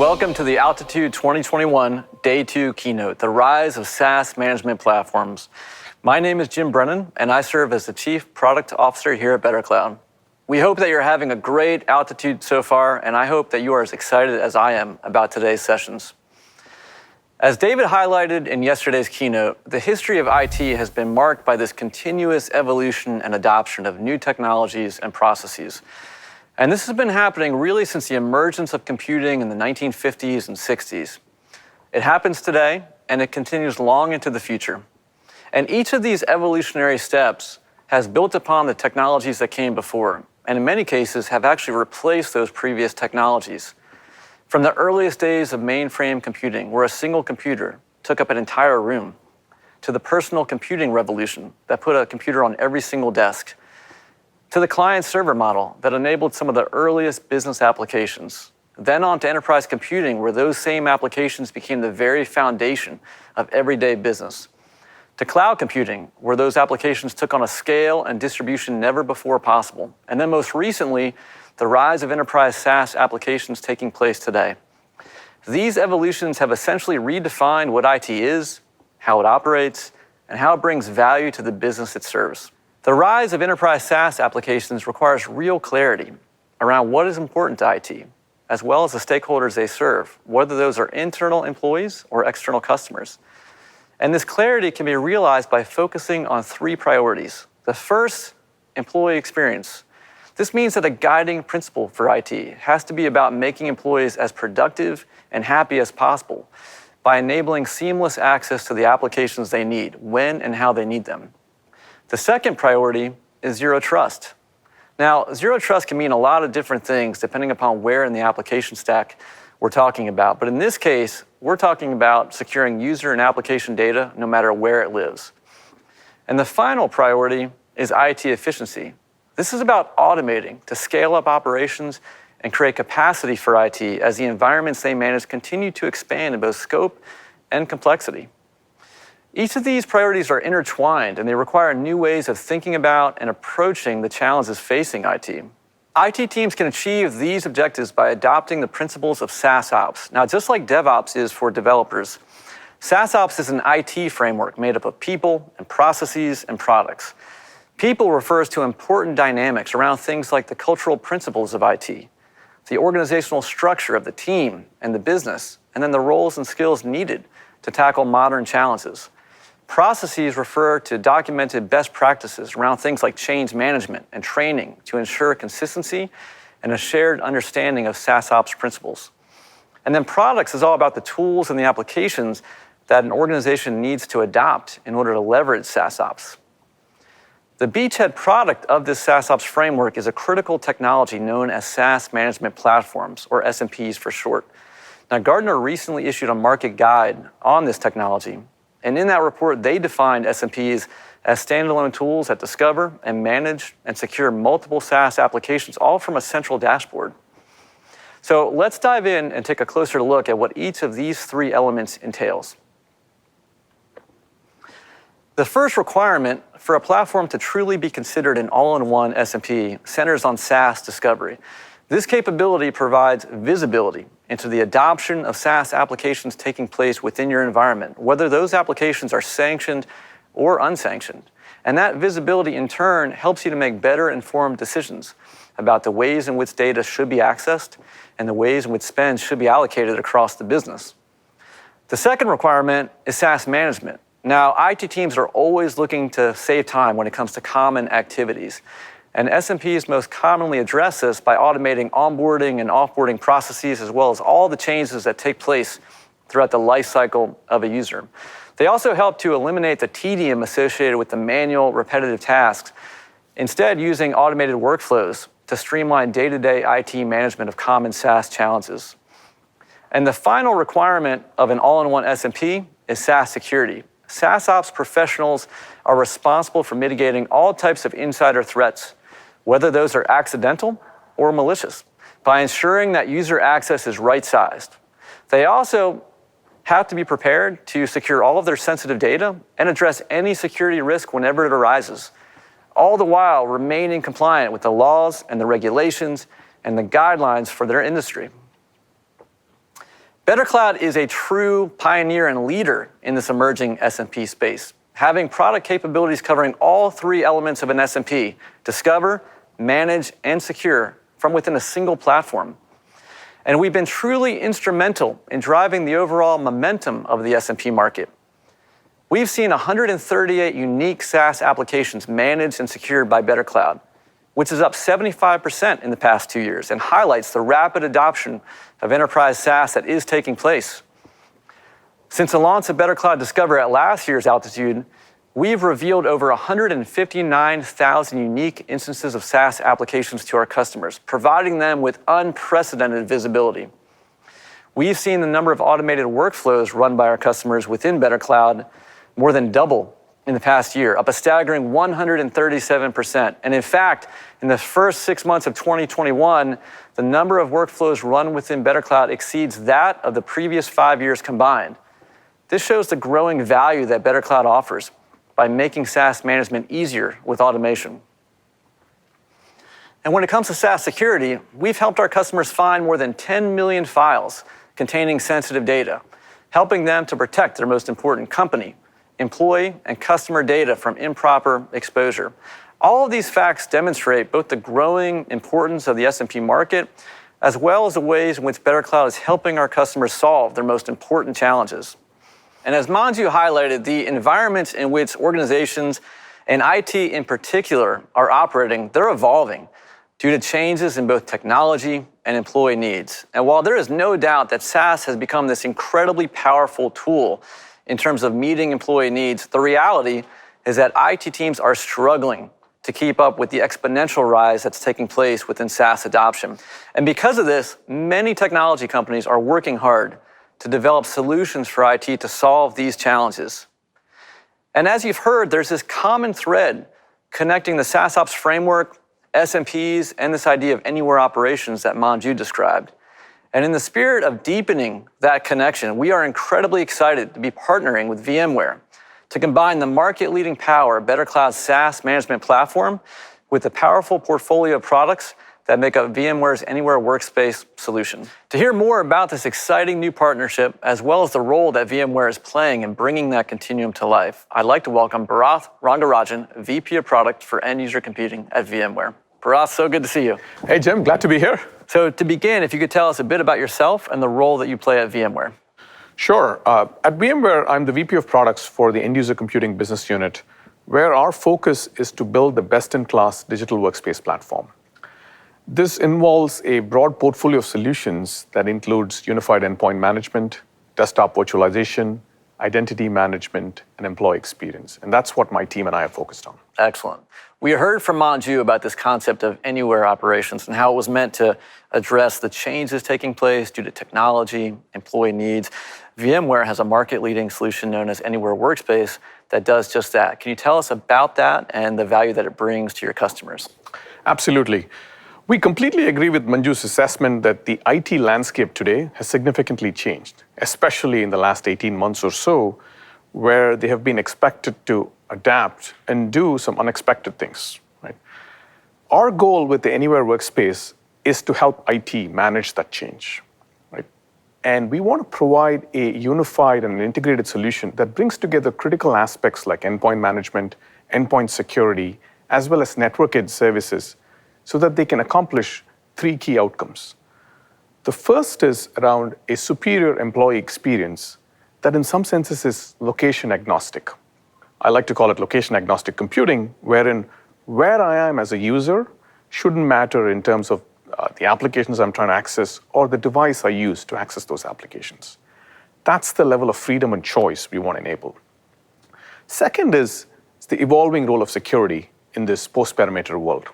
Welcome to the Altitude 2021 Day 2 keynote, The Rise of SaaS Management Platforms. My name is Jim Brennan, and I serve as the Chief Product Officer here at BetterCloud. We hope that you're having a great Altitude so far, and I hope that you are as excited as I am about today's sessions. As David highlighted in yesterday's keynote, the history of IT has been marked by this continuous evolution and adoption of new technologies and processes. And this has been happening really since the emergence of computing in the 1950s and 60s. It happens today, and it continues long into the future. And each of these evolutionary steps has built upon the technologies that came before, and in many cases have actually replaced those previous technologies. From the earliest days of mainframe computing, where a single computer took up an entire room, to the personal computing revolution that put a computer on every single desk, to the client-server model that enabled some of the earliest business applications, then on to enterprise computing, where those same applications became the very foundation of everyday business, to cloud computing, where those applications took on a scale and distribution never before possible, and then most recently, the rise of enterprise SaaS applications taking place today. These evolutions have essentially redefined what IT is, how it operates, and how it brings value to the business it serves. The rise of enterprise SaaS applications requires real clarity around what is important to IT, as well as the stakeholders they serve, whether those are internal employees or external customers. And this clarity can be realized by focusing on three priorities. The first, employee experience. This means that a guiding principle for IT has to be about making employees as productive and happy as possible by enabling seamless access to the applications they need, when and how they need them. The second priority is zero trust. Now, zero trust can mean a lot of different things depending upon where in the application stack we're talking about. But in this case, we're talking about securing user and application data no matter where it lives. And the final priority is IT efficiency. This is about automating to scale up operations and create capacity for IT as the environments they manage continue to expand in both scope and complexity. Each of these priorities are intertwined, and they require new ways of thinking about and approaching the challenges facing IT. IT teams can achieve these objectives by adopting the principles of SaaS Ops. Now, just like DevOps is for developers, SaaS Ops is an IT framework made up of people and processes and products. People refers to important dynamics around things like the cultural principles of IT, the organizational structure of the team and the business, and then the roles and skills needed to tackle modern challenges. Processes refer to documented best practices around things like change management and training to ensure consistency and a shared understanding of SaaS Ops principles. And then products is all about the tools and the applications that an organization needs to adopt in order to leverage SaaS Ops. The beachhead product of this SaaS Ops framework is a critical technology known as SaaS Management Platforms, or SMPs for short. Now, Gartner recently issued a market guide on this technology, and in that report, they defined SMPs as standalone tools that discover and manage and secure multiple SaaS applications, all from a central dashboard. So let's dive in and take a closer look at what each of these three elements entails. The first requirement for a platform to truly be considered an all-in-one SMP centers on SaaS discovery. This capability provides visibility into the adoption of SaaS applications taking place within your environment, whether those applications are sanctioned or unsanctioned. And that visibility in turn helps you to make better informed decisions about the ways in which data should be accessed and the ways in which spend should be allocated across the business. The second requirement is SaaS management. Now, IT teams are always looking to save time when it comes to common activities. And SMPs most commonly address this by automating onboarding and offboarding processes, as well as all the changes that take place throughout the life cycle of a user. They also help to eliminate the tedium associated with the manual, repetitive tasks, instead using automated workflows to streamline day-to-day IT management of common SaaS challenges. And the final requirement of an all-in-one SMP is SaaS security. SaaS Ops professionals are responsible for mitigating all types of insider threats, whether those are accidental or malicious, by ensuring that user access is right-sized. They also have to be prepared to secure all of their sensitive data and address any security risk whenever it arises, all the while remaining compliant with the laws and the regulations and the guidelines for their industry. BetterCloud is a true pioneer and leader in this emerging S&P space, having product capabilities covering all three elements of an S&P: discover, manage, and secure from within a single platform. And we've been truly instrumental in driving the overall momentum of the S&P market. We've seen 138 unique SaaS applications managed and secured by BetterCloud, which is up 75% in the past 2 years and highlights the rapid adoption of enterprise SaaS that is taking place. Since the launch of BetterCloud Discover at last year's Altitude, we've revealed over 159,000 unique instances of SaaS applications to our customers, providing them with unprecedented visibility. We've seen the number of automated workflows run by our customers within BetterCloud more than double in the past year, up a staggering 137%. And in fact, in the first 6 months of 2021, the number of workflows run within BetterCloud exceeds that of the previous 5 years combined. This shows the growing value that BetterCloud offers by making SaaS management easier with automation. And when it comes to SaaS security, we've helped our customers find more than 10 million files containing sensitive data, helping them to protect their most important company, employee, and customer data from improper exposure. All of these facts demonstrate both the growing importance of the S&P market, as well as the ways in which BetterCloud is helping our customers solve their most important challenges. And as Manju highlighted, the environments in which organizations and IT in particular are operating, they're evolving due to changes in both technology and employee needs. And while there is no doubt that SaaS has become this incredibly powerful tool in terms of meeting employee needs, the reality is that IT teams are struggling to keep up with the exponential rise that's taking place within SaaS adoption. And because of this, many technology companies are working hard to develop solutions for IT to solve these challenges. And as you've heard, there's this common thread connecting the SaaS Ops framework, SMPs, and this idea of anywhere operations that Manju described. And in the spirit of deepening that connection, we are incredibly excited to be partnering with VMware to combine the market-leading power of BetterCloud's SaaS Management Platform with the powerful portfolio of products that make up VMware's Anywhere Workspace solution. To hear more about this exciting new partnership, as well as the role that VMware is playing in bringing that continuum to life, I'd like to welcome Bharath Rangarajan, VP of Product for End User Computing at VMware. Bharath, so good to see you. Hey, Jim, glad to be here. So to begin, if you could tell us a bit about yourself and the role that you play at VMware. Sure. At VMware, I'm the VP of Products for the End User Computing Business Unit, where our focus is to build the best-in-class digital workspace platform. This involves a broad portfolio of solutions that includes unified endpoint management, desktop virtualization, identity management, and employee experience. And that's what my team and I are focused on. Excellent. We heard from Manju about this concept of anywhere operations and how it was meant to address the changes taking place due to technology, employee needs. VMware has a market-leading solution known as Anywhere Workspace that does just that. Can you tell us about that and the value that it brings to your customers? Absolutely. We completely agree with Manju's assessment that the IT landscape today has significantly changed, especially in the last 18 months or so, where they have been expected to adapt and do some unexpected things. Right? Our goal with the Anywhere Workspace is to help IT manage that change. Right? And we want to provide a unified and integrated solution that brings together critical aspects like endpoint management, endpoint security, as well as network edge services, so that they can accomplish 3 key outcomes. The first is around a superior employee experience that in some senses is location agnostic. I like to call it location agnostic computing, wherein where I am as a user shouldn't matter in terms of the applications I'm trying to access or the device I use to access those applications. That's the level of freedom and choice we want to enable. Second is the evolving role of security in this post-perimeter world.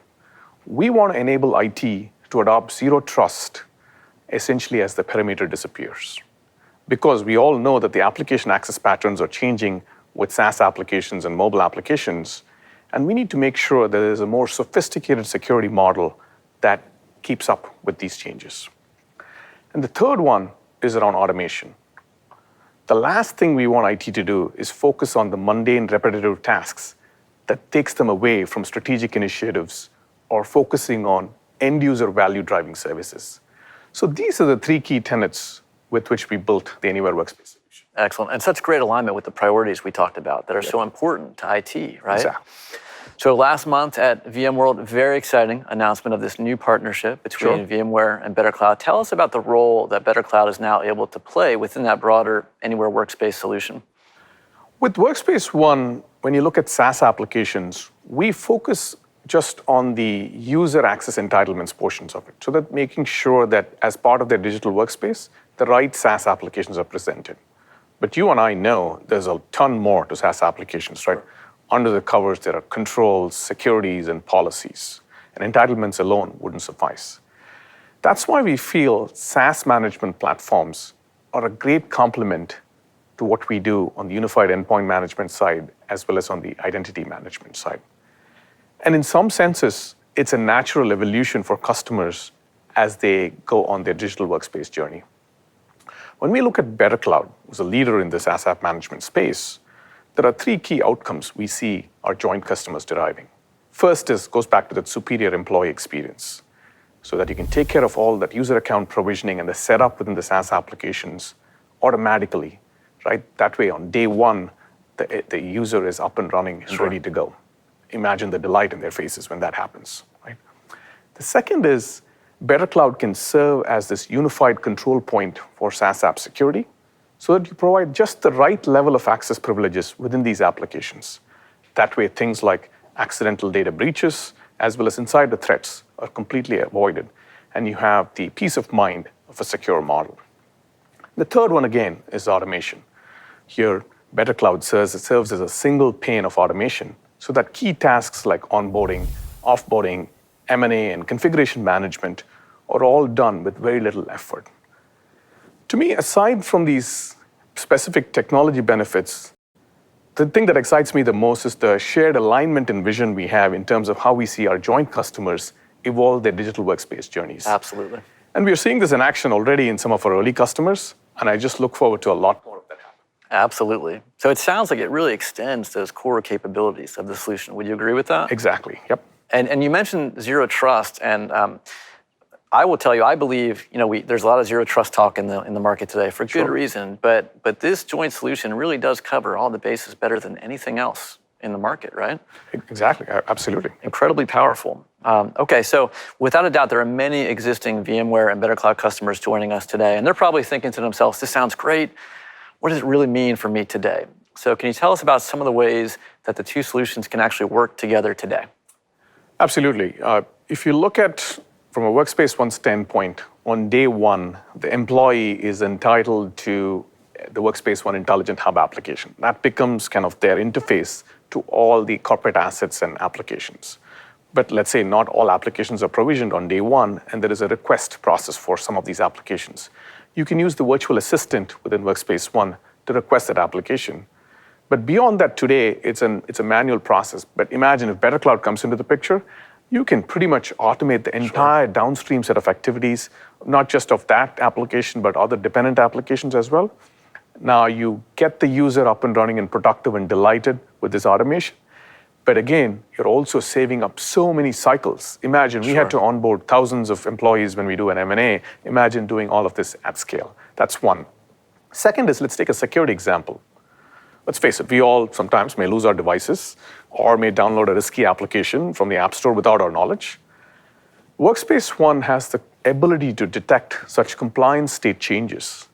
We want to enable IT to adopt zero trust essentially as the perimeter disappears. Because we all know that the application access patterns are changing with SaaS applications and mobile applications, and we need to make sure that there is a more sophisticated security model that keeps up with these changes. And the third one is around automation. The last thing we want IT to do is focus on the mundane, repetitive tasks that takes them away from strategic initiatives or focusing on end-user value-driving services. So these are the 3 key tenets with which we built the Anywhere Workspace solution. Excellent. And such great alignment with the priorities we talked about that are so important to IT, right? Exactly. So last month at VMworld, very exciting announcement of this new partnership between VMware and BetterCloud. Tell us about the role that BetterCloud is now able to play within that broader Anywhere Workspace solution. With Workspace ONE, when you look at SaaS applications, we focus just on the user access entitlements portions of it. So that making sure that as part of their digital workspace, the right SaaS applications are presented. But you and I know there's a ton more to SaaS applications, right? Under the covers, there are controls, securities, and policies. And entitlements alone wouldn't suffice. That's why we feel SaaS management platforms are a great complement to what we do on the unified endpoint management side, as well as on the identity management side. And in some senses, it's a natural evolution for customers as they go on their digital workspace journey. When we look at BetterCloud, who's a leader in the SaaS app management space, there are three key outcomes we see our joint customers deriving. First goes back to that superior employee experience, so that you can take care of all that user account provisioning and the setup within the SaaS applications automatically, right? That way, on day one, the user is up and running and ready to go. Imagine the delight in their faces when that happens, right? The second is BetterCloud can serve as this unified control point for SaaS app security, so that you provide just the right level of access privileges within these applications. That way, things like accidental data breaches, as well as insider threats, are completely avoided, and you have the peace of mind of a secure model. The third one, again, is automation. Here, BetterCloud serves as a single pane of automation, so that key tasks like onboarding, offboarding, M&A, and configuration management are all done with very little effort. To me, aside from these specific technology benefits, the thing that excites me the most is the shared alignment and vision we have in terms of how we see our joint customers evolve their digital workspace journeys. Absolutely. And we are seeing this in action already in some of our early customers, and I just look forward to a lot more of that happening. Absolutely. So it sounds like it really extends those core capabilities of the solution. Would you agree with that? Exactly, yep. And you mentioned zero trust, and I will tell you, I believe there's a lot of zero trust talk in the market today for good reason, but this joint solution really does cover all the bases better than anything else in the market, right? Exactly, absolutely. Incredibly powerful. Okay, so without a doubt, there are many existing VMware and BetterCloud customers joining us today, and they're probably thinking to themselves, this sounds great. What does it really mean for me today? So can you tell us about some of the ways that the two solutions can actually work together today? Absolutely. If you look at from a Workspace ONE standpoint, on day one, the employee is entitled to the Workspace ONE Intelligent Hub application. That becomes kind of their interface to all the corporate assets and applications. But let's say not all applications are provisioned on day one, and there is a request process for some of these applications. You can use the virtual assistant within Workspace ONE to request that application. But beyond that today, it's a manual process. But imagine if BetterCloud comes into the picture, you can pretty much automate the entire downstream set of activities, not just of that application, but other dependent applications as well. Now you get the user up and running and productive and delighted with this automation. But again, you're also saving up so many cycles. Imagine we had to onboard thousands of employees when we do an M&A. Imagine doing all of this at scale. That's one. Second is, let's take a security example. Let's face it, we all sometimes may lose our devices or may download a risky application from the App Store without our knowledge. Workspace ONE has the ability to detect such compliance state changes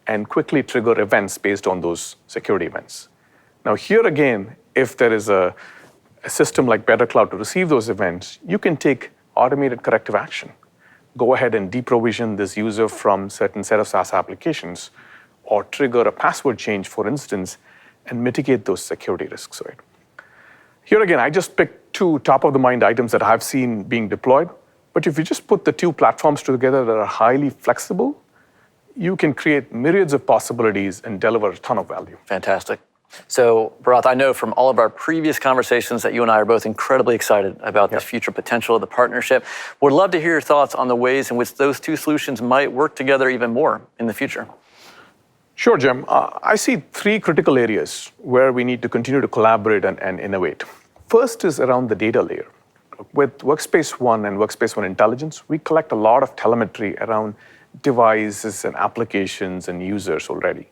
and quickly trigger events based on those security events. Now here again, if there is a system like BetterCloud to receive those events, you can take automated corrective action. Go ahead and deprovision this user from certain set of SaaS applications, or trigger a password change, for instance, and mitigate those security risks, right? Here again, I just picked two top-of-the-mind items that I've seen being deployed, but if you just put the two platforms together that are highly flexible, you can create myriads of possibilities and deliver a ton of value. Fantastic. So, Bharath, I know from all of our previous conversations that you and I are both incredibly excited about the future potential of the partnership. Would love to hear your thoughts on the ways in which those two solutions might work together even more in the future. Sure, Jim. I see three critical areas where we need to continue to collaborate and innovate. First is around the data layer. With Workspace ONE and Workspace ONE Intelligence, we collect a lot of telemetry around devices and applications and users already.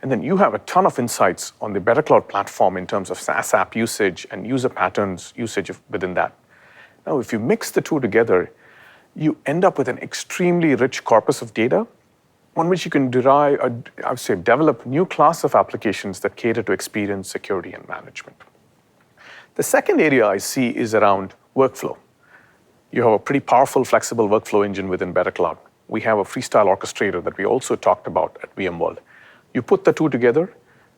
And then you have a ton of insights on the BetterCloud platform in terms of SaaS app usage and user patterns usage within that. Now, if you mix the two together, you end up with an extremely rich corpus of data on which you can derive, I would say, develop new class of applications that cater to experience, security, and management. The second area I see is around workflow. You have a pretty powerful, flexible workflow engine within BetterCloud. We have a freestyle orchestrator that we also talked about at VMworld. You put the two together,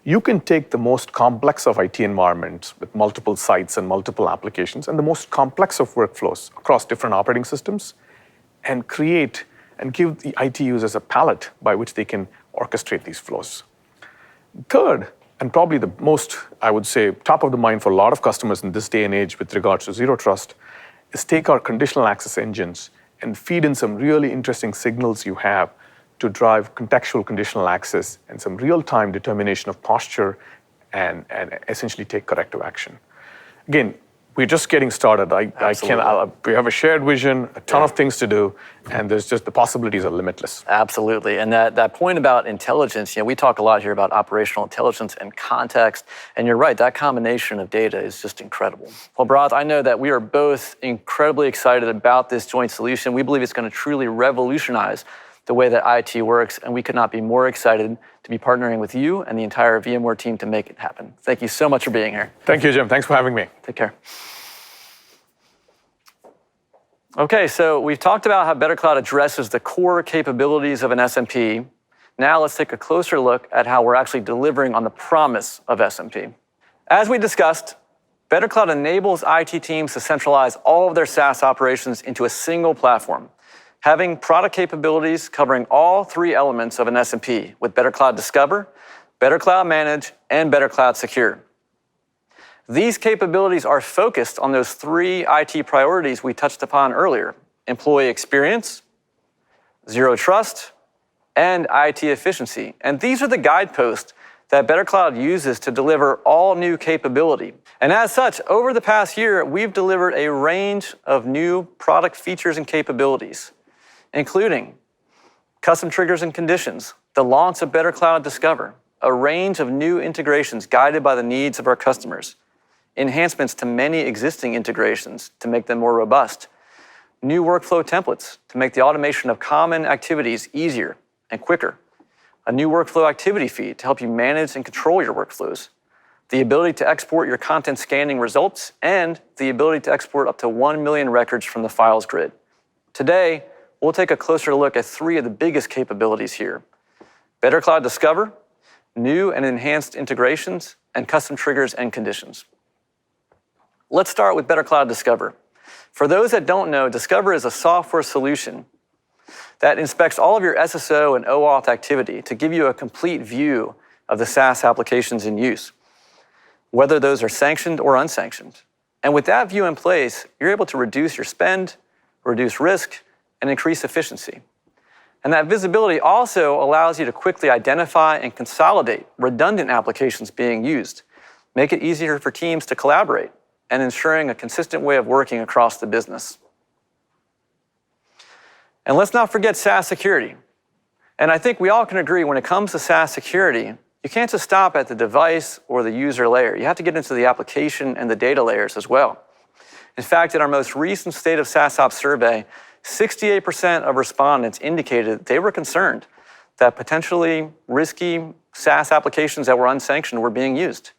you can take the most complex of IT environments with multiple sites and multiple applications and the most complex of workflows across different operating systems and create and give the IT users a palette by which they can orchestrate these flows. Third, and probably the most, I would say, top of the mind for a lot of customers in this day and age with regards to zero trust, is take our conditional access engines and feed in some really interesting signals you have to drive contextual conditional access and some real-time determination of posture and essentially take corrective action. Again, we're just getting started. We have a shared vision, a ton of things to do, and there's just the possibilities are limitless. Absolutely, and that point about intelligence, we talk a lot here about operational intelligence and context, and you're right, that combination of data is just incredible. Well, Bharat, I know that we are both incredibly excited about this joint solution. We believe it's going to truly revolutionize the way that IT works, and we could not be more excited to be partnering with you and the entire VMware team to make it happen. Thank you so much for being here. Thank you, Jim. Thanks for having me. Take care. Okay, so we've talked about how BetterCloud addresses the core capabilities of an SMP. Now let's take a closer look at how we're actually delivering on the promise of SMP. As we discussed, BetterCloud enables IT teams to centralize all of their SaaS operations into a single platform, having product capabilities covering all three elements of an SMP with BetterCloud Discover, BetterCloud Manage, and BetterCloud Secure. These capabilities are focused on those three IT priorities we touched upon earlier: employee experience, zero trust, and IT efficiency. And these are the guideposts that BetterCloud uses to deliver all new capability. And as such, over the past year, we've delivered a range of new product features and capabilities, including custom triggers and conditions, the launch of BetterCloud Discover, a range of new integrations guided by the needs of our customers, enhancements to many existing integrations to make them more robust, new workflow templates to make the automation of common activities easier and quicker, a new workflow activity feed to help you manage and control your workflows, the ability to export your content scanning results, and the ability to export up to 1 million records from the files grid. Today, we'll take a closer look at three of the biggest capabilities here: BetterCloud Discover, new and enhanced integrations, and custom triggers and conditions. Let's start with BetterCloud Discover. For those that don't know, Discover is a software solution that inspects all of your SSO and OAuth activity to give you a complete view of the SaaS applications in use, whether those are sanctioned or unsanctioned. And with that view in place, you're able to reduce your spend, reduce risk, and increase efficiency. And that visibility also allows you to quickly identify and consolidate redundant applications being used, make it easier for teams to collaborate, and ensuring a consistent way of working across the business. And let's not forget SaaS security. And I think we all can agree when it comes to SaaS security, you can't just stop at the device or the user layer. You have to get into the application and the data layers as well. In fact, in our most recent State of SaaS Ops survey, 68% of respondents indicated they were concerned that potentially risky SaaS applications that were unsanctioned were being used.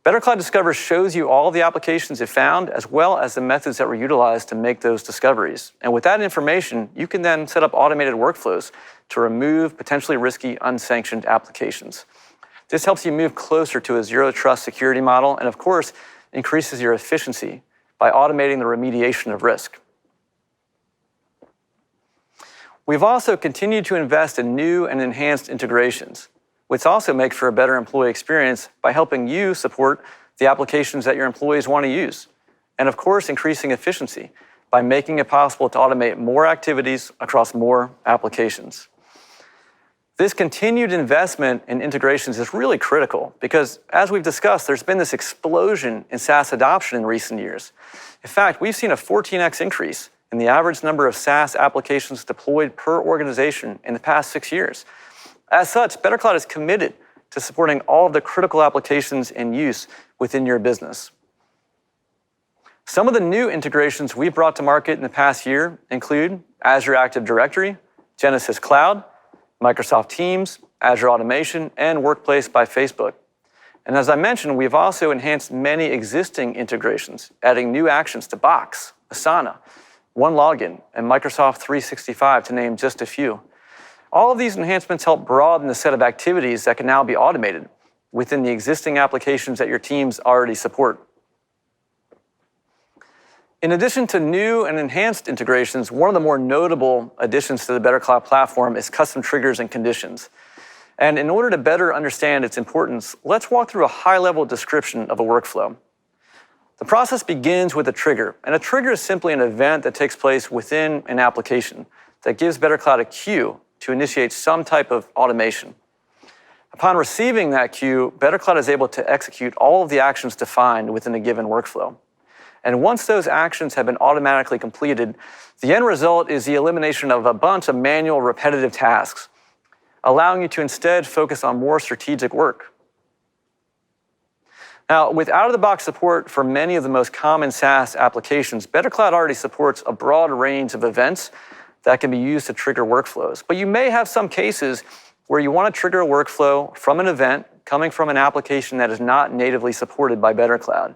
BetterCloud Discover shows you all of the applications it found, as well as the methods that were utilized to make those discoveries. And with that information, you can then set up automated workflows to remove potentially risky, unsanctioned applications. This helps you move closer to a zero trust security model, and of course, increases your efficiency by automating the remediation of risk. We've also continued to invest in new and enhanced integrations, which also make for a better employee experience by helping you support the applications that your employees want to use. And of course, increasing efficiency by making it possible to automate more activities across more applications. This continued investment in integrations is really critical because, as we've discussed, there's been this explosion in SaaS adoption in recent years. In fact, we've seen a 14x increase in the average number of SaaS applications deployed per organization in the past 6 years. As such, BetterCloud is committed to supporting all of the critical applications in use within your business. Some of the new integrations we've brought to market in the past year include Azure Active Directory, Genesys Cloud, Microsoft Teams, Azure Automation, and Workplace by Facebook. And as I mentioned, we've also enhanced many existing integrations, adding new actions to Box, Asana, OneLogin, and Microsoft 365, to name just a few. All of these enhancements help broaden the set of activities that can now be automated within the existing applications that your teams already support. In addition to new and enhanced integrations, one of the more notable additions to the BetterCloud platform is custom triggers and conditions. And in order to better understand its importance, let's walk through a high-level description of a workflow. The process begins with a trigger, and a trigger is simply an event that takes place within an application that gives BetterCloud a cue to initiate some type of automation. Upon receiving that cue, BetterCloud is able to execute all of the actions defined within a given workflow. And once those actions have been automatically completed, the end result is the elimination of a bunch of manual, repetitive tasks, allowing you to instead focus on more strategic work. Now, with out-of-the-box support for many of the most common SaaS applications, BetterCloud already supports a broad range of events that can be used to trigger workflows. But you may have some cases where you want to trigger a workflow from an event coming from an application that is not natively supported by BetterCloud.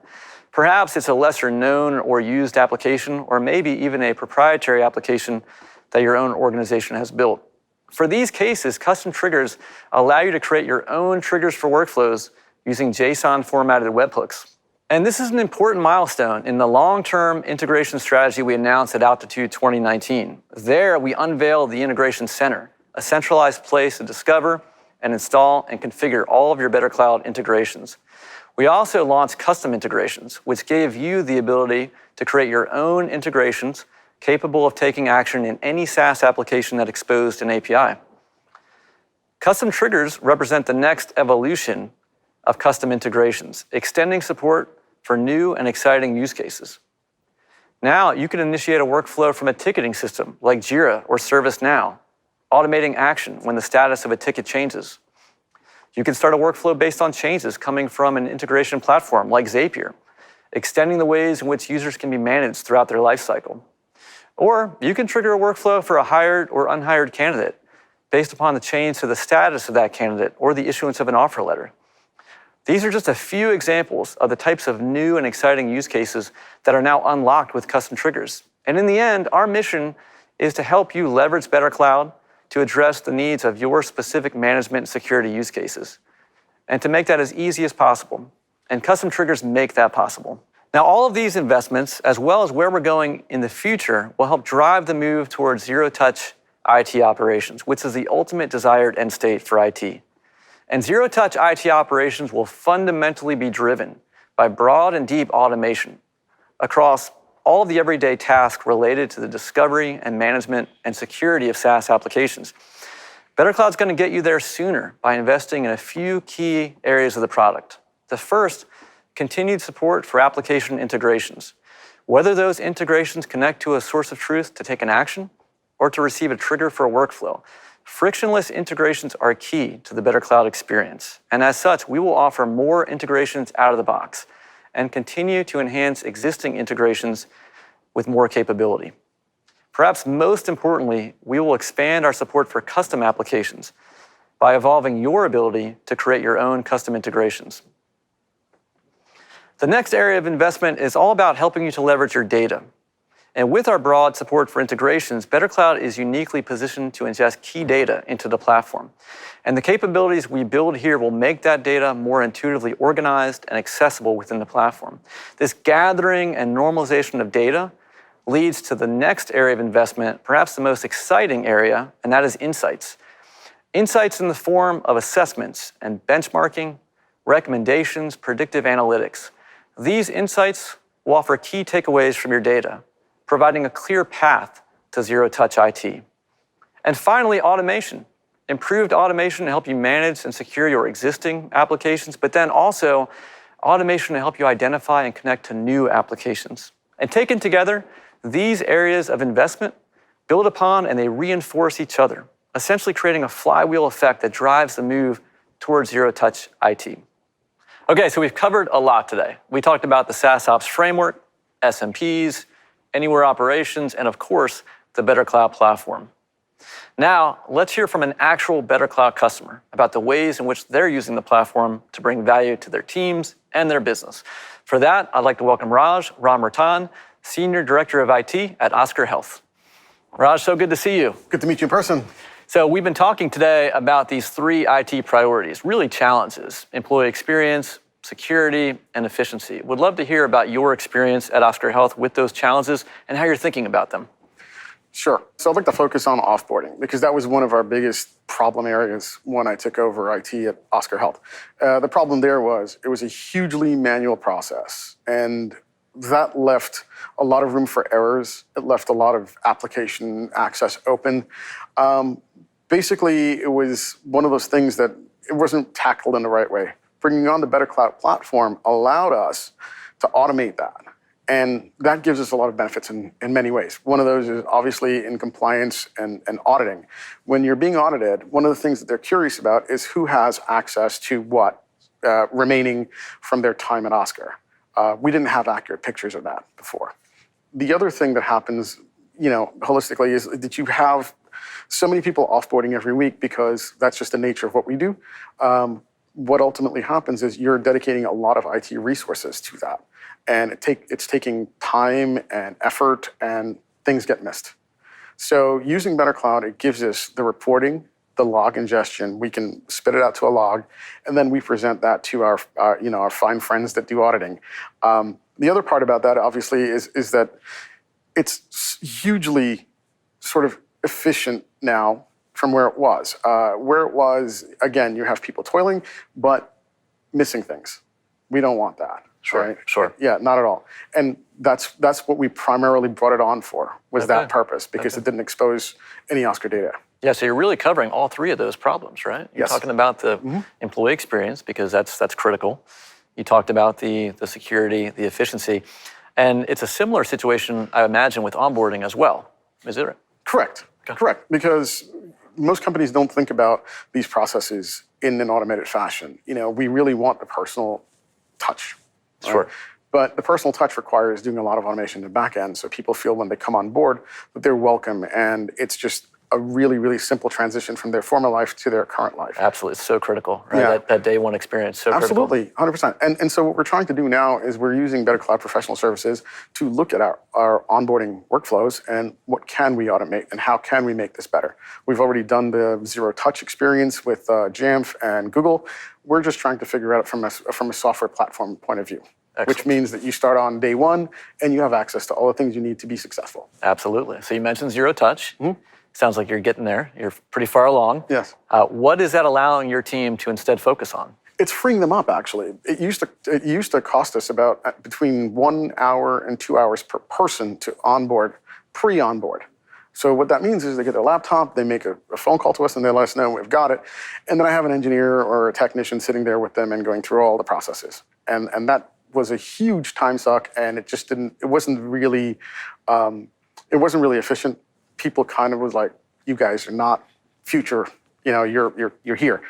Perhaps it's a lesser known or used application, or maybe even a proprietary application that your own organization has built. For these cases, custom triggers allow you to create your own triggers for workflows using JSON formatted webhooks. And this is an important milestone in the long-term integration strategy we announced at Altitude 2019. There, we unveiled the Integration Center, a centralized place to discover and install and configure all of your BetterCloud integrations. We also launched custom integrations, which gave you the ability to create your own integrations capable of taking action in any SaaS application that exposed an API. Custom triggers represent the next evolution of custom integrations, extending support for new and exciting use cases. Now, you can initiate a workflow from a ticketing system like Jira or ServiceNow, automating action when the status of a ticket changes. You can start a workflow based on changes coming from an integration platform like Zapier, extending the ways in which users can be managed throughout their lifecycle. Or you can trigger a workflow for a hired or unhired candidate based upon the change to the status of that candidate or the issuance of an offer letter. These are just a few examples of the types of new and exciting use cases that are now unlocked with custom triggers. And in the end, our mission is to help you leverage BetterCloud to address the needs of your specific management and security use cases, and to make that as easy as possible. And custom triggers make that possible. Now, all of these investments, as well as where we're going in the future, will help drive the move towards zero-touch IT operations, which is the ultimate desired end state for IT. And zero-touch IT operations will fundamentally be driven by broad and deep automation across all of the everyday tasks related to the discovery and management and security of SaaS applications. BetterCloud's going to get you there sooner by investing in a few key areas of the product. The first, continued support for application integrations. Whether those integrations connect to a source of truth to take an action or to receive a trigger for a workflow, frictionless integrations are key to the BetterCloud experience. And as such, we will offer more integrations out of the box and continue to enhance existing integrations with more capability. Perhaps most importantly, we will expand our support for custom applications by evolving your ability to create your own custom integrations. The next area of investment is all about helping you to leverage your data. And with our broad support for integrations, BetterCloud is uniquely positioned to ingest key data into the platform. And the capabilities we build here will make that data more intuitively organized and accessible within the platform. This gathering and normalization of data leads to the next area of investment, perhaps the most exciting area, and that is insights. Insights in the form of assessments and benchmarking, recommendations, predictive analytics. These insights will offer key takeaways from your data, providing a clear path to zero-touch IT. And finally, automation. Improved automation to help you manage and secure your existing applications, but then also automation to help you identify and connect to new applications. And taken together, These areas of investment build upon and they reinforce each other, essentially creating a flywheel effect that drives the move towards zero-touch IT. Okay, so we've covered a lot today. We talked about the SaaS Ops framework, SMPs, anywhere operations, and of course, the BetterCloud platform. Now, let's hear from an actual BetterCloud customer about the ways in which they're using the platform to bring value to their teams and their business. For that, I'd like to welcome Raj Ramartan, Senior Director of IT at Oscar Health. Raj, so good to see you. Good to meet you in person. So we've been talking today about these 3 IT priorities, really challenges: employee experience, security, and efficiency. Would love to hear about your experience at Oscar Health with those challenges and how you're thinking about them. Sure. So I'd like to focus on offboarding because that was one of our biggest problem areas when I took over IT at Oscar Health. The problem there was it was a hugely manual process, and that left a lot of room for errors. It left a lot of application access open. Basically, it was one of those things that it wasn't tackled in the right way. Bringing on the BetterCloud platform allowed us to automate that. And that gives us a lot of benefits in many ways. One of those is obviously in compliance and auditing. When you're being audited, one of the things that they're curious about is who has access to what remaining from their time at Oscar. We didn't have accurate pictures of that before. The other thing that happens, holistically is that you have so many people offboarding every week because that's just the nature of what we do. What ultimately happens is you're dedicating a lot of IT resources to that. And it's taking time and effort, and things get missed. So using BetterCloud, it gives us the reporting, the log ingestion. We can spit it out to a log, and then we present that to our fine friends that do auditing. The other part about that, obviously, is that it's hugely sort of efficient now from where it was. Again, you have people toiling, but missing things. We don't want that. Sure, right? sure. Yeah, not at all. And that's what we primarily brought it on for, was that purpose, because it didn't expose any Oscar data. Yeah, so you're really covering all 3 of those problems, right? You're talking about the employee experience, because that's critical. You talked about the security, the efficiency, and it's a similar situation, I imagine, with onboarding as well. Is it right? Correct. Okay. Correct. Because most companies don't think about these processes in an automated fashion. We really want the personal touch. Right? Sure. But the personal touch requires doing a lot of automation in the back end, so people feel when they come on board that they're welcome, and it's just a really, really simple transition from their former life to their current life. Absolutely. It's so critical, right? Yeah. That day one experience, so Absolutely, critical. 100%. And so what we're trying to do now is we're using BetterCloud Professional Services to look at our onboarding workflows and what can we automate and how can we make this better. We've already done the zero-touch experience with Jamf and Google. We're just trying to figure out from a software platform point of view. Excellent. Which means that you start on day one and you have access to all the things you need to be successful. Absolutely. So you mentioned zero touch. Sounds like you're getting there. You're pretty far along. Yes. What is that allowing your team to instead focus on? It's freeing them up, actually. It used to cost us about between 1 hour and 2 hours per person to onboard, pre-onboard. So what that means is they get their laptop, they make a phone call to us, and they let us know we've got it. And then I have an engineer or a technician sitting there with them and going through all the processes. And that was a huge time suck, and it wasn't really efficient. People kind of was like, you guys are not future, you're here.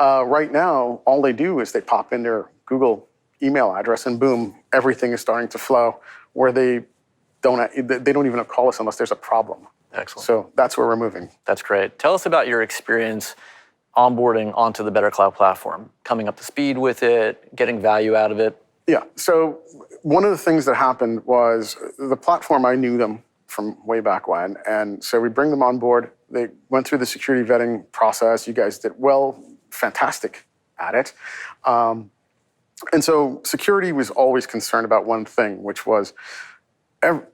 Right now, all they do is they pop in their Google email address, and boom, everything is starting to flow where they don't even call us unless there's a problem. Excellent. So that's where we're moving. That's great. Tell us about your experience onboarding onto the BetterCloud platform, coming up to speed with it, getting value out of it. Yeah, so one of the things that happened was the platform, I knew them from way back when, and so we bring them on board. They went through the security vetting process. You guys did fantastic at it. And so security was always concerned about one thing, which was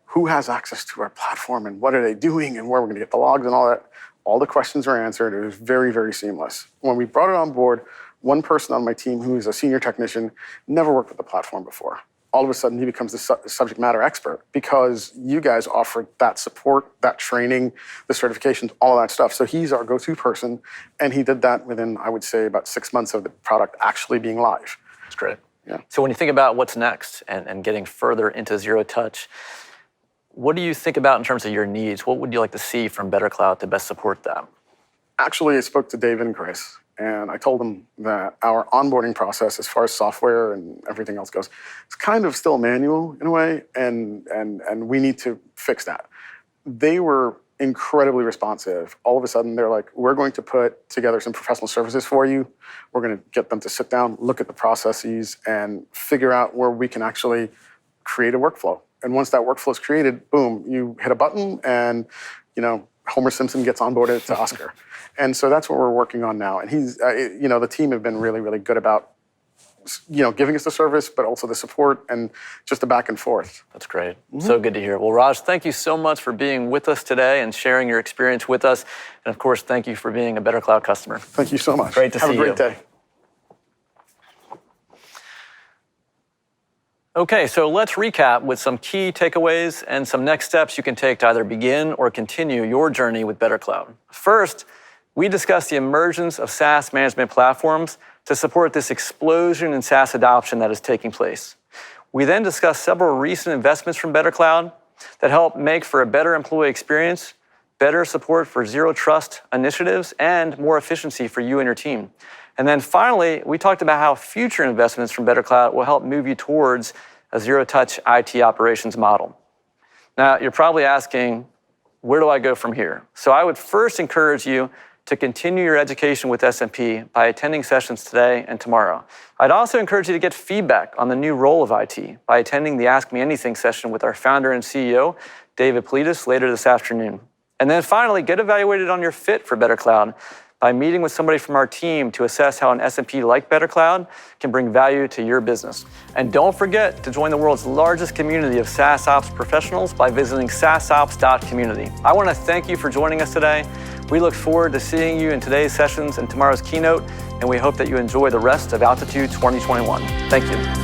who has access to our platform and what are they doing and where we're going to get the logs and all that. All the questions were answered. It was very, very seamless. When we brought it on board, one person on my team who is a senior technician never worked with the platform before. All of a sudden, he becomes the subject matter expert because you guys offered that support, that training, the certifications, all of that stuff. So he's our go-to person, and he did that within, I would say, about 6 months of the product actually being live. That's great. Yeah. So when you think about what's next and getting further into zero touch, what do you think about in terms of your needs? What would you like to see from BetterCloud to best support that? Actually, I spoke to Dave and Chris, and I told them that our onboarding process, as far as software and everything else goes, is kind of still manual in a way, and we need to fix that. They were incredibly responsive. All of a sudden, they're like, we're going to put together some professional services for you. We're going to get them to sit down, look at the processes, and figure out where we can actually create a workflow. And once that workflow is created, boom, you hit a button, and Homer Simpson gets onboarded to Oscar. And so that's what we're working on now. And he's, the team have been really, really good about, giving us the service, but also the support and just the back and forth. That's great. So good to hear. Well, Raj, thank you so much for being with us today and sharing your experience with us. And of course, thank you for being a BetterCloud customer. Thank you so much. Great to see you. Have a great day. Okay, so let's recap with some key takeaways and some next steps you can take to either begin or continue your journey with BetterCloud. First, we discussed the emergence of SaaS management platforms to support this explosion in SaaS adoption that is taking place. We then discussed several recent investments from BetterCloud that help make for a better employee experience, better support for zero trust initiatives, and more efficiency for you and your team. And then finally, we talked about how future investments from BetterCloud will help move you towards a zero-touch IT operations model. Now, you're probably asking, where do I go from here? So I would first encourage you to continue your education with S&P by attending sessions today and tomorrow. I'd also encourage you to get feedback on the new role of IT by attending the Ask Me Anything session with our founder and CEO, David Politis, later this afternoon. And then finally, get evaluated on your fit for BetterCloud by meeting with somebody from our team to assess how an S&P like BetterCloud can bring value to your business. And don't forget to join the world's largest community of SaaS Ops professionals by visiting saasops.community. I want to thank you for joining us today. We look forward to seeing you in today's sessions and tomorrow's keynote, and we hope that you enjoy the rest of Altitude 2021. Thank you.